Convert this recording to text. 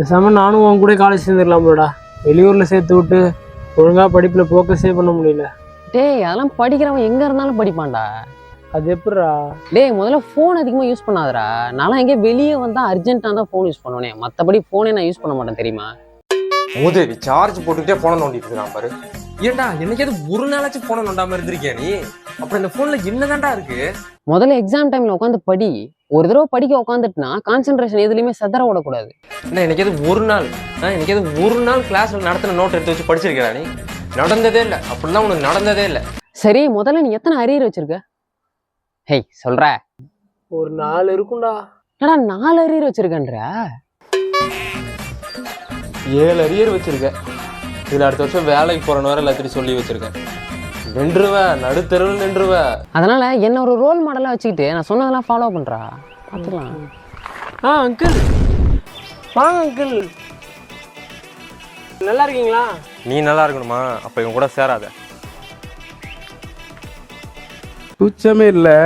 பேசாமல் நானும் உன் கூட காலேஜ் சேர்ந்துடலாம்லடா. வெளியூரில் சேர்த்து விட்டு ஒழுங்காக படிப்பில் ஃபோக்கஸே பண்ண முடியல. டேய் அதெல்லாம் படிக்கிறவன் எங்கே இருந்தாலும் படிப்பான்டா. அது எப்படிடா? டேய் முதல்ல ஃபோன் அதிகமாக யூஸ் பண்ணாதடா. நானும் எங்கேயே வெளியே வந்தால் அர்ஜென்ட்டாக தான் ஃபோன் யூஸ் பண்ணுவேனே, மற்றபடி ஃபோனே நான் யூஸ் பண்ண மாட்டேன் தெரியுமா? மூதேவி சார்ஜ் போட்டுக்கிட்டே போனை நோண்டிட்டு இருக்கான் பாரு. ஏன்டா என்னைக்காவது ஒரு நாளாச்சும் போனை நோண்டாம இருந்திருக்கியா நீ? அப்புறம் இந்த போன்ல என்னதான்டா இருக்கு? முதல்ல எக்ஸாம் டைம்ல உட்காந்து படி. ஒரு தடவை படிக்க உட்காந்துட்டுனா கான்சென்ட்ரேஷன் எதுலையுமே செதற விடக்கூடாது. என்னைக்காவது ஒரு நாள் கிளாஸ்ல நடத்தின நோட் எடுத்து வச்சு படிச்சிருக்கா நீ? நடந்ததே இல்லை. அப்படிலாம் உனக்கு நடந்ததே இல்லை. சரி முதல்ல நீ எத்தனை அரியர் வச்சிருக்க? ஹேய் சொல்ற. ஒரு 4 இருக்கும்டா. என்னடா 4 அரியர் வச்சிருக்கன்ற? 7 அரியர் வச்சிருக்கேன். இதுல அடுத்த வருஷம் வேலைக்கு போறேன்னு வேற எல்லாத்தையும் சொல்லி வச்சிருக்கேன். நின்றுவேன், நடுத்தருவில் நின்றுவேன். அதனால என்ன ஒரு ரோல் மாடலா வச்சுக்கிட்டு நான் சொன்னதெல்லாம் ஃபாலோ பண்றா. பார்த்துக்கலாம். அங்கிள் வாங்க அங்கிள். நல்லா இருக்கீங்களா? நீ நல்லா இருக்கணுமா? அப்ப இவன் கூட சேராத. கூச்சமே இல்லை.